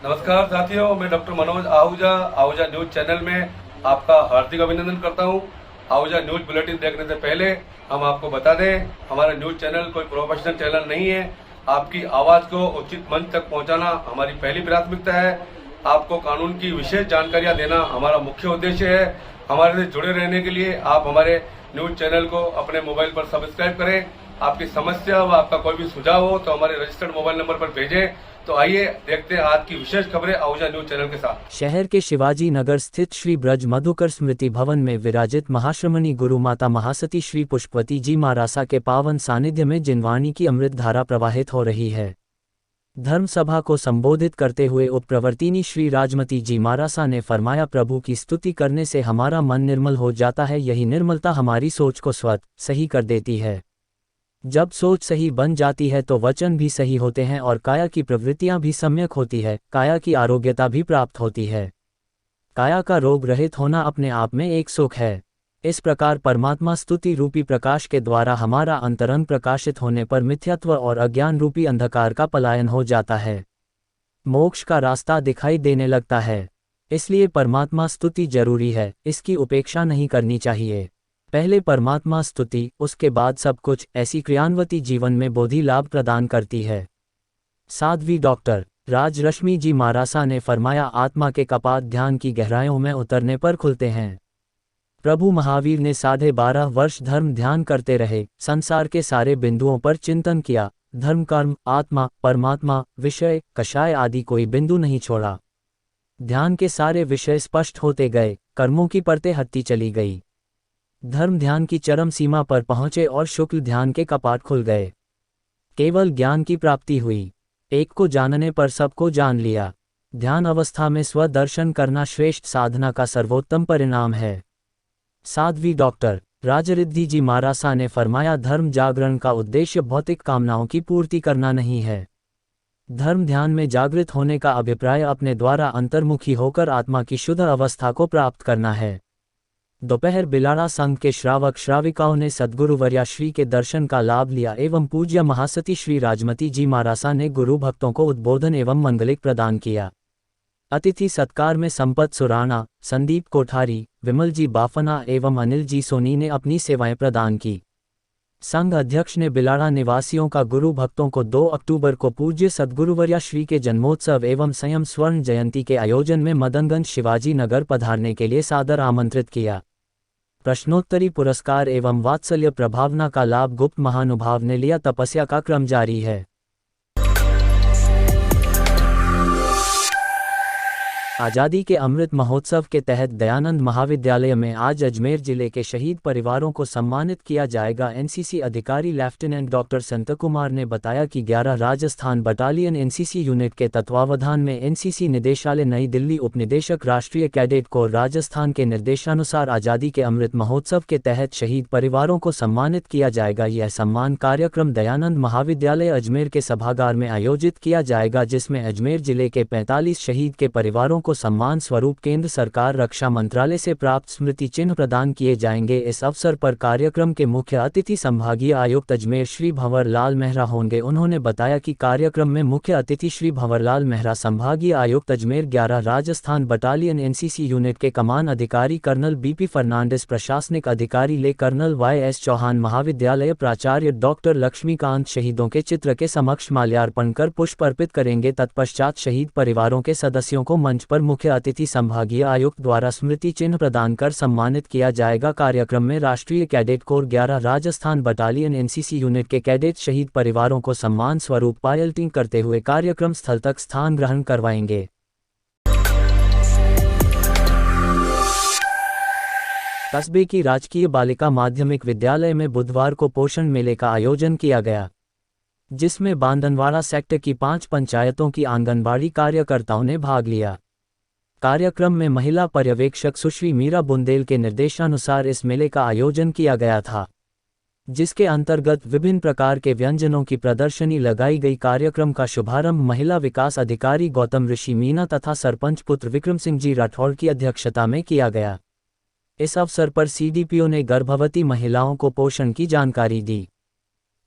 नमस्कार साथियों, मैं doctor Manoj Ahuja Ahuja news channel में आपका हार्दिक अभिनंदन करता हूं। आहूजा न्यूज बुलेटिन देखने से पहले हम आपको बता दें, हमारा न्यूज चैनल कोई प्रोफेशनल चैनल नहीं है। आपकी आवाज को उचित मंच तक पहुंचाना हमारी पहली प्राथमिकता है। आपको कानून की विशेष जानकारियां देना हमारा मुख्य उद्देश्य है। हमारे से जुड़े रहने के लिए आप हमारे न्यूज चैनल को अपने मोबाइल पर सब्सक्राइब करें। आपकी समस्या व आपका कोई भी सुझाव हो तो हमारे रजिस्टर्ड मोबाइल नंबर पर भेजें। तो आइए देखते हैं आज की विशेष खबरें आहूजा न्यूज चैनल के साथ। शहर के शिवाजी नगर स्थित श्री ब्रज मधुकर स्मृति भवन में विराजित महाश्रमणी गुरु माता महासती श्री पुष्पवती जी महारासा के पावन सानिध्य में जिनवाणी की अमृत धारा प्रवाहित हो रही है। धर्म सभा को संबोधित करते हुए उपप्रवर्तिनी श्री राजमती जी महारासा ने फरमाया, प्रभु की स्तुति करने से हमारा मन निर्मल हो जाता है। यही निर्मलता हमारी सोच को स्वतः सही कर देती है। जब सोच सही बन जाती है तो वचन भी सही होते हैं और काया की प्रवृत्तियां भी सम्यक होती है। काया की आरोग्यता भी प्राप्त होती है। काया का रोग रहित होना अपने आप में एक सुख है। इस प्रकार परमात्मा स्तुति रूपी प्रकाश के द्वारा हमारा अंतरंग प्रकाशित होने पर मिथ्यात्व और अज्ञान रूपी अंधकार का पलायन हो जाता है। मोक्ष का रास्ता दिखाई देने लगता है। इसलिए परमात्मा स्तुति जरूरी है, इसकी उपेक्षा नहीं करनी चाहिए। पहले परमात्मा स्तुति, उसके बाद सब कुछ, ऐसी क्रियान्वती जीवन में बोधि लाभ प्रदान करती है। साध्वी डॉक्टर राजरश्मि जी महारासा ने फरमाया, आत्मा के कपाट ध्यान की गहराइयों में उतरने पर खुलते हैं। प्रभु महावीर ने 12.5 वर्ष धर्म ध्यान करते रहे, संसार के सारे बिंदुओं पर चिंतन किया। धर्म, कर्म, आत्मा, परमात्मा, विषय, कषाय आदि कोई बिंदु नहीं छोड़ा। ध्यान के सारे विषय स्पष्ट होते गए, कर्मों की परतें हटती चली गई। धर्म ध्यान की चरम सीमा पर पहुंचे और शुक्ल ध्यान के कपाट खुल गए। केवल ज्ञान की प्राप्ति हुई। एक को जानने पर सबको जान लिया। ध्यान अवस्था में स्वदर्शन करना श्रेष्ठ साधना का सर्वोत्तम परिणाम है। साध्वी डॉक्टर राजरिद्धि जी महारासा ने फरमाया, धर्म जागरण का उद्देश्य भौतिक कामनाओं की पूर्ति करना नहीं है। धर्म ध्यान में जागृत होने का अभिप्राय अपने द्वारा अंतर्मुखी होकर आत्मा की शुद्ध अवस्था को प्राप्त करना है। दोपहर बिलाड़ा संघ के श्रावक श्राविकाओं ने सद्गुरु वर्याश्री के दर्शन का लाभ लिया एवं पूज्य महासती श्री राजमती जी महारासा ने गुरु भक्तों को उद्बोधन एवं मंगलिक प्रदान किया। अतिथि सत्कार में संपत सुराणा, संदीप कोठारी, विमल जी बाफना एवं अनिल जी सोनी ने अपनी सेवाएं प्रदान की। संघ अध्यक्ष ने बिलाड़ा निवासियों का गुरु भक्तों को 2 अक्टूबर को पूज्य सद्गुरुवर्या श्री के जन्मोत्सव एवं संयम स्वर्ण जयंती के आयोजन में मदनगंज शिवाजी नगर पधारने के लिए सादर आमंत्रित किया। प्रश्नोत्तरी पुरस्कार एवं वात्सल्य प्रभावना का लाभ गुप्त महानुभाव ने लिया। तपस्या का क्रम जारी है। आज़ादी के अमृत महोत्सव के तहत दयानंद महाविद्यालय में आज अजमेर जिले के शहीद परिवारों को सम्मानित किया जाएगा। एनसीसी अधिकारी लेफ्टिनेंट डॉक्टर संत कुमार ने बताया कि 11 राजस्थान बटालियन एनसीसी यूनिट के तत्वावधान में एनसीसी निदेशालय नई दिल्ली उपनिदेशक राष्ट्रीय कैडेट कोर राजस्थान के निर्देशानुसार आज़ादी के अमृत महोत्सव के तहत शहीद परिवारों को सम्मानित किया जाएगा। यह सम्मान कार्यक्रम दयानंद महाविद्यालय अजमेर के सभागार में आयोजित किया जाएगा, जिसमें अजमेर जिले के 45 शहीद के परिवारों को सम्मान स्वरूप केंद्र सरकार रक्षा मंत्रालय से प्राप्त स्मृति चिन्ह प्रदान किए जाएंगे। इस अवसर पर कार्यक्रम के मुख्य अतिथि संभागीय आयुक्त अजमेर श्री भंवर लाल मेहरा होंगे। उन्होंने बताया कि कार्यक्रम में मुख्य अतिथि श्री भंवर लाल मेहरा, संभागीय आयुक्त Ajmer 11 Rajasthan battalion NCC unit के कमान अधिकारी कर्नल बीपी फर्नांडिस, प्रशासनिक अधिकारी ले कर्नल वाईएस चौहान, महाविद्यालय प्राचार्य डॉक्टर लक्ष्मीकांत शहीदों के चित्र के समक्ष माल्यार्पण कर पुष्प अर्पित करेंगे। तत्पश्चात शहीद परिवारों के सदस्यों को मंच पर मुख्य अतिथि संभागीय आयुक्त द्वारा स्मृति चिन्ह प्रदान कर सम्मानित किया जाएगा। कार्यक्रम में राष्ट्रीय cadet corps 11 Rajasthan battalion NCC unit के कैडेट शहीद परिवारों को सम्मान स्वरूप पायलटिंग करते हुए कार्यक्रम स्थल तक स्थान ग्रहण करवाएंगे। कस्बे की राजकीय बालिका माध्यमिक विद्यालय में बुधवार को पोषण मेले का आयोजन किया गया, जिसमें बांदनवाड़ा सेक्टर की 5 पंचायतों की आंगनबाड़ी कार्यकर्ताओं ने भाग लिया। कार्यक्रम में महिला पर्यवेक्षक सुश्री मीरा बुंदेल के निर्देशानुसार इस मेले का आयोजन किया गया था, जिसके अंतर्गत विभिन्न प्रकार के व्यंजनों की प्रदर्शनी लगाई गई। कार्यक्रम का शुभारंभ महिला विकास अधिकारी गौतम ऋषि मीना तथा सरपंच पुत्र विक्रम सिंह जी राठौड़ की अध्यक्षता में किया गया। इस अवसर पर सीडीपीओ ने गर्भवती महिलाओं को पोषण की जानकारी दी।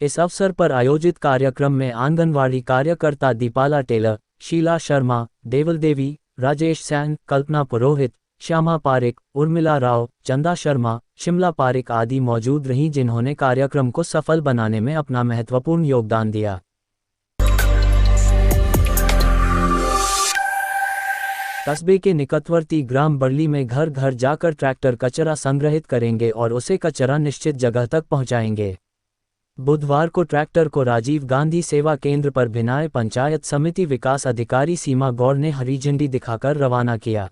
इस अवसर पर आयोजित कार्यक्रम में आंगनवाड़ी कार्यकर्ता दीपाला टेलर, शीला शर्मा, देवल देवी, राजेश सैन, कल्पना पुरोहित, श्यामा पारिक, उर्मिला राव, चंदा शर्मा, शिमला पारिक आदि मौजूद रहीं, जिन्होंने कार्यक्रम को सफल बनाने में अपना महत्वपूर्ण योगदान दिया। कस्बे के निकटवर्ती ग्राम बरली में घर घर जाकर ट्रैक्टर कचरा संग्रहित करेंगे और उसे कचरा निश्चित जगह तक पहुंचाएंगे। बुधवार को ट्रैक्टर को राजीव गांधी सेवा केंद्र पर भिनाए पंचायत समिति विकास अधिकारी सीमा गौड़ ने हरी झंडी दिखाकर रवाना किया।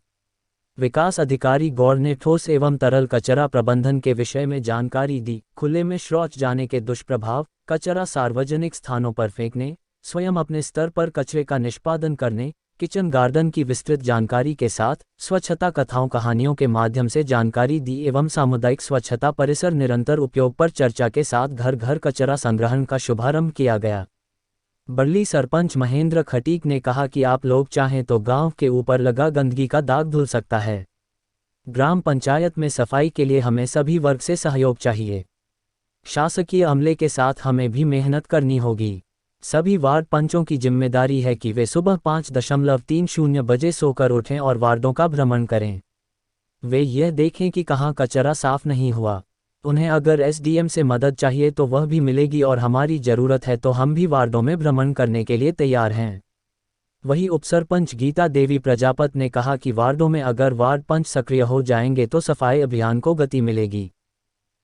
विकास अधिकारी गौड़ ने ठोस एवं तरल कचरा प्रबंधन के विषय में जानकारी दी। खुले में शौच जाने के दुष्प्रभाव, कचरा सार्वजनिक स्थानों पर फेंकने, स्वयं अपने स्तर पर कचरे का निष्पादन करने, किचन गार्डन की विस्तृत जानकारी के साथ स्वच्छता कथाओं कहानियों के माध्यम से जानकारी दी एवं सामुदायिक स्वच्छता परिसर निरंतर उपयोग पर चर्चा के साथ घर घर कचरा संग्रहण का शुभारंभ किया गया। बरली सरपंच महेंद्र खटीक ने कहा कि आप लोग चाहें तो गांव के ऊपर लगा गंदगी का दाग धुल सकता है। ग्राम पंचायत में सफाई के लिए हमें सभी वर्ग से सहयोग चाहिए। शासकीय अमले के साथ हमें भी मेहनत करनी होगी। सभी वार्ड पंचों की जिम्मेदारी है कि वे सुबह 5:30 बजे सोकर उठें और वार्डों का भ्रमण करें। वे यह देखें कि कहाँ कचरा साफ नहीं हुआ। उन्हें अगर एसडीएम से मदद चाहिए तो वह भी मिलेगी और हमारी ज़रूरत है तो हम भी वार्डों में भ्रमण करने के लिए तैयार हैं। वहीं उपसरपंच गीता देवी प्रजापत ने कहा कि वार्डों में अगर वार्ड पंच सक्रिय हो जाएंगे तो सफाई अभियान को गति मिलेगी।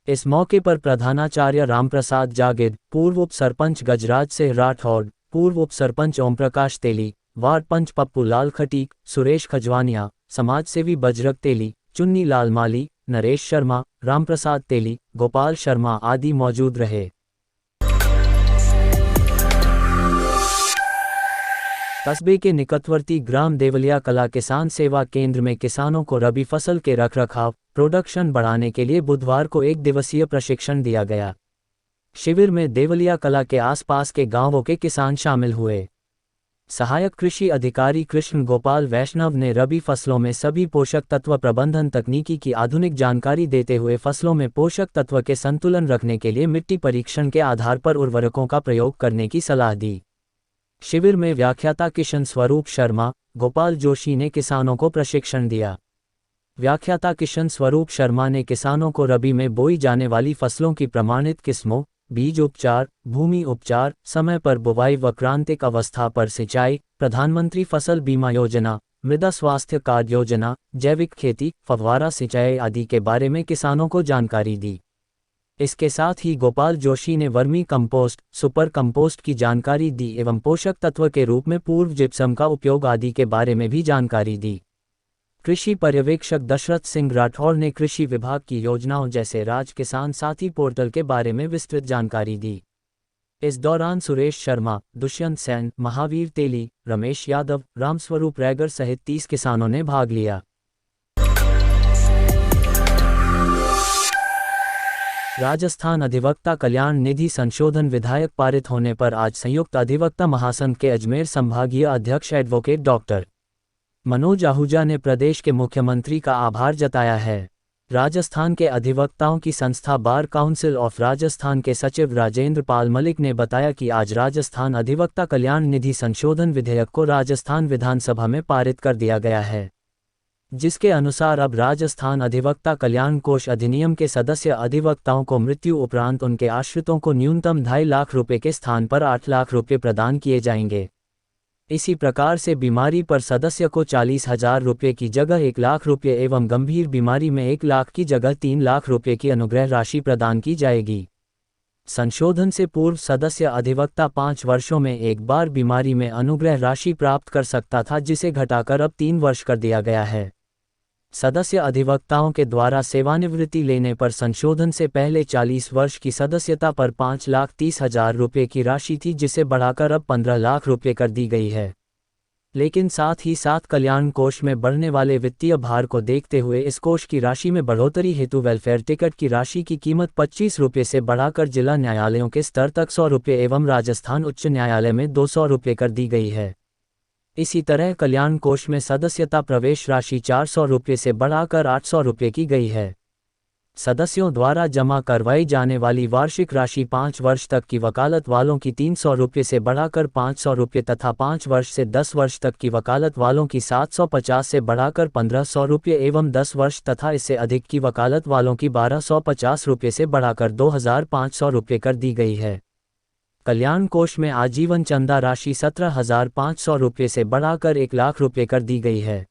इस मौके पर प्रधानाचार्य रामप्रसाद जागिद, पूर्व उप सरपंच गजराज सिंह राठौड़, पूर्व उप सरपंच ओम प्रकाश तेली, वार्ड पंच पप्पू लाल खटीक, सुरेश खजवानिया, समाजसेवी बजरंग तेली, चुन्नी लाल माली, नरेश शर्मा, रामप्रसाद तेली, गोपाल शर्मा आदि मौजूद रहे। कस्बे के निकटवर्ती ग्राम देवलिया कला किसान सेवा केंद्र में किसानों को रबी फसल के रखरखाव, प्रोडक्शन बढ़ाने के लिए बुधवार को 1 दिवसीय प्रशिक्षण दिया गया। शिविर में देवलिया कला के आसपास के गांवों के किसान शामिल हुए। सहायक कृषि अधिकारी कृष्ण गोपाल वैष्णव ने रबी फसलों में सभी पोषक तत्व प्रबंधन तकनीकी की आधुनिक जानकारी देते हुए फसलों में पोषक तत्व के संतुलन रखने के लिए मिट्टी परीक्षण के आधार पर उर्वरकों का प्रयोग करने की सलाह दी। शिविर में व्याख्याता किशन स्वरूप शर्मा, गोपाल जोशी ने किसानों को प्रशिक्षण दिया। व्याख्याता किशन स्वरूप शर्मा ने किसानों को रबी में बोई जाने वाली फसलों की प्रमाणित किस्मों, बीज उपचार, भूमि उपचार, समय पर बुवाई व क्रांतिक अवस्था पर सिंचाई, प्रधानमंत्री फसल बीमा योजना, मृदा स्वास्थ्य कार्ड योजना, जैविक खेती, फव्वारा सिंचाई आदि के बारे में किसानों को जानकारी दी। इसके साथ ही गोपाल जोशी ने वर्मी कंपोस्ट, सुपर कंपोस्ट की जानकारी दी एवं पोषक तत्व के रूप में पूर्व जिप्सम का उपयोग आदि के बारे में भी जानकारी दी। कृषि पर्यवेक्षक दशरथ सिंह राठौड़ ने कृषि विभाग की योजनाओं जैसे राज किसान साथी पोर्टल के बारे में विस्तृत जानकारी दी। इस दौरान सुरेश शर्मा, दुष्यंत सेन, महावीर तेली, रमेश यादव, रामस्वरूप रैगर सहित 30 किसानों ने भाग लिया। राजस्थान अधिवक्ता कल्याण निधि संशोधन विधेयक पारित होने पर आज संयुक्त अधिवक्ता महासंघ के अजमेर संभागीय अध्यक्ष एडवोकेट डॉक्टर मनोज आहूजा ने प्रदेश के मुख्यमंत्री का आभार जताया है। राजस्थान के अधिवक्ताओं की संस्था बार काउंसिल ऑफ राजस्थान के सचिव राजेंद्र पाल मलिक ने बताया कि आज राजस्थान अधिवक्ता कल्याण निधि संशोधन विधेयक को राजस्थान विधानसभा में पारित कर दिया गया है, जिसके अनुसार अब राजस्थान अधिवक्ता कल्याण कोष अधिनियम के सदस्य अधिवक्ताओं को मृत्यु उपरांत उनके आश्रितों को न्यूनतम 2.5 लाख रुपए के स्थान पर 8 लाख रुपए प्रदान किए जाएंगे। इसी प्रकार से बीमारी पर सदस्य को 40,000 रुपये की जगह 1 लाख रुपये एवं गंभीर बीमारी में 1 लाख की जगह 3 लाख रुपये की अनुग्रह राशि प्रदान की जाएगी। संशोधन से पूर्व सदस्य अधिवक्ता 5 वर्षों में एक बार बीमारी में अनुग्रह राशि प्राप्त कर सकता था, जिसे घटाकर अब 3 वर्ष कर दिया गया है। सदस्य अधिवक्ताओं के द्वारा सेवानिवृत्ति लेने पर संशोधन से पहले 40 वर्ष की सदस्यता पर 5,30,000 रुपये की राशि थी, जिसे बढ़ाकर अब 15 लाख रुपये कर दी गई है। लेकिन साथ ही साथ कल्याण कोष में बढ़ने वाले वित्तीय भार को देखते हुए इस कोष की राशि में बढ़ोतरी हेतु वेलफेयर टिकट की राशि की कीमत 25 रुपये से बढ़ाकर जिला न्यायालयों के स्तर तक 100 रुपये एवं राजस्थान उच्च न्यायालय में 200 रुपये कर दी गई है। इसी तरह कल्याण कोष में सदस्यता प्रवेश राशि 400 रुपये से बढ़ाकर 800 रुपये की गई है। सदस्यों द्वारा जमा करवाई जाने वाली वार्षिक राशि 5 वर्ष तक की वकालत वालों की 300 रुपये से बढ़ाकर 500 रुपये तथा 5 वर्ष से 10 वर्ष तक की वकालत वालों की 750 से बढ़ाकर 1500 रुपये एवं 10 वर्ष तथा इससे अधिक की वकालत वालों की 1250 रुपये से बढ़ाकर 2500 रुपये कर दी गई है। कल्याण कोष में आजीवन चंदा राशि 17,500 रुपये से बढ़ाकर 1 लाख रुपये कर दी गई है।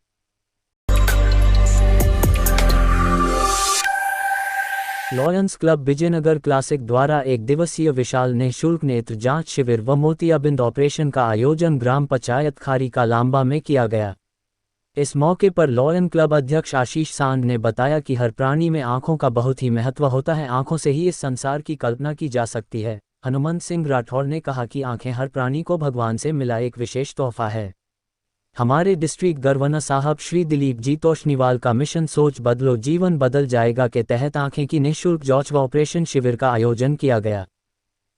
लॉयंस क्लब विजयनगर क्लासिक द्वारा 1 दिवसीय विशाल निःशुल्क नेत्र जांच शिविर व मोतियाबिंद ऑपरेशन का आयोजन ग्राम पंचायत खारी का लांबा में किया गया। इस मौके पर लॉयन क्लब अध्यक्ष आशीष सांड ने बताया कि हर प्राणी में आंखों का बहुत ही महत्व होता है। आंखों से ही इस संसार की कल्पना की जा सकती है। हनुमंत सिंह राठौड़ ने कहा कि आंखें हर प्राणी को भगवान से मिला एक विशेष तोहफा है। हमारे डिस्ट्रिक्ट गवर्नर साहब श्री दिलीप जी तोशनीवाल का मिशन सोच बदलो जीवन बदल जाएगा के तहत आंखें की निःशुल्क जांच व ऑपरेशन शिविर का आयोजन किया गया।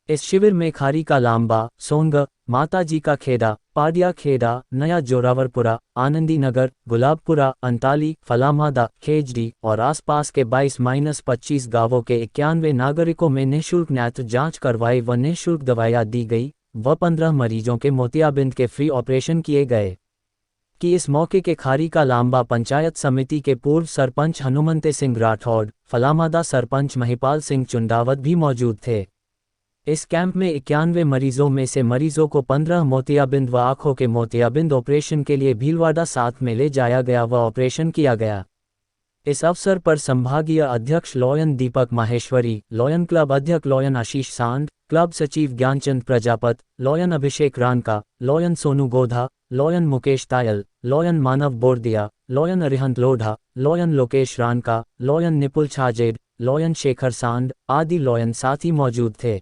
इस शिविर में खारी का लांबा, सोंग, माता जी का खेड़ा, पाडिया खेड़ा, नया जोरावरपुरा, आनंदी नगर, गुलाबपुरा, अंताली, फलामादा, खेजड़ी और आसपास के 22-25 गांवों के 91 नागरिकों में निःशुल्क नेत्र जांच करवाई व निःशुल्क दवाइयां दी गई व 15 मरीजों के मोतियाबिंद के फ्री ऑपरेशन किए गए। कि इस मौके के खारी का लांबा पंचायत समिति के पूर्व सरपंच हनुमंत सिंह राठौड़, फलामादा सरपंच महिपाल सिंह चुंडावत भी मौजूद थे। इस कैंप में 91 मरीजों में से मरीजों को 15 मोतियाबिंद व आंखों के मोतियाबिंद ऑपरेशन के लिए भीलवाड़ा साथ में ले जाया गया व ऑपरेशन किया गया। इस अवसर पर संभागीय अध्यक्ष lion Deepak Maheshwari, lion club अध्यक्ष लॉयन आशीष सांड, क्लब सचिव Gyanchand Prajapat, lion Abhishek Ranka, lion Sonu Godha, lion Mukesh Tayal, lion Manav Bordia, lion Arihant Lodha, lion Lokesh Ranka, lion Nipul Chhajed, lion Shekhar Sand आदि लॉयन साथी मौजूद थे।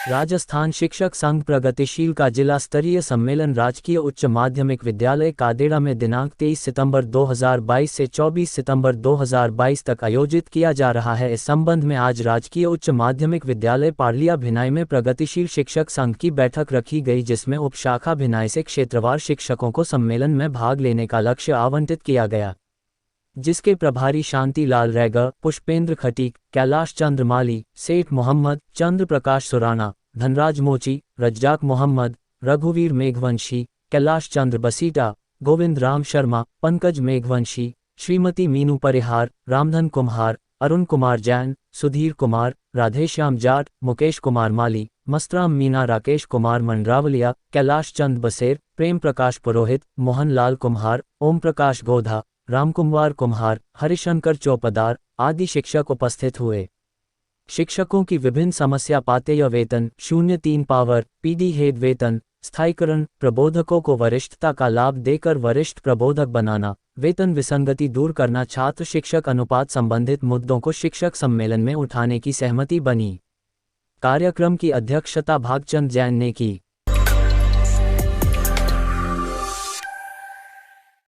राजस्थान शिक्षक संघ प्रगतिशील का जिला स्तरीय सम्मेलन राजकीय उच्च माध्यमिक विद्यालय कादेड़ा में दिनांक 23 सितंबर 2022 से 24 सितंबर 2022 तक आयोजित किया जा रहा है। इस संबंध में आज राजकीय उच्च माध्यमिक विद्यालय पाडलिया भिनाई में प्रगतिशील शिक्षक संघ की बैठक रखी गई, जिसमें उपशाखा भिनाई से क्षेत्रवार शिक्षकों को सम्मेलन में भाग लेने का लक्ष्य आवंटित किया गया, जिसके प्रभारी शांति लाल रैगर, पुष्पेंद्र खटीक, कैलाश चंद्र माली, सेठ मोहम्मद, चंद्र प्रकाश सुराना, धनराज मोची, रज्जाक मोहम्मद, रघुवीर मेघवंशी, कैलाश चंद्र बसीटा, गोविंद राम शर्मा, पंकज मेघवंशी, श्रीमती मीनू परिहार, रामधन कुम्हार, अरुण कुमार जैन, सुधीर कुमार, राधेश्याम जाट, मुकेश कुमार माली, मस्तराम मीना, राकेश कुमार मंडरावलिया, कैलाश चंद बसेर, प्रेम प्रकाश पुरोहित, मोहन लाल कुम्हार, ओम प्रकाश गोधा, रामकुमार कुम्हार, हरिशंकर चौपदार आदि शिक्षक उपस्थित हुए। शिक्षकों की विभिन्न समस्या पातेय वेतन, 03 पावर, पीडी हेड वेतन, स्थायीकरण, प्रबोधकों को वरिष्ठता का लाभ देकर वरिष्ठ प्रबोधक बनाना, वेतन विसंगति दूर करना, छात्र शिक्षक अनुपात संबंधित मुद्दों को शिक्षक सम्मेलन में उठाने की सहमति बनी। कार्यक्रम की अध्यक्षता भागचंद जैन ने की।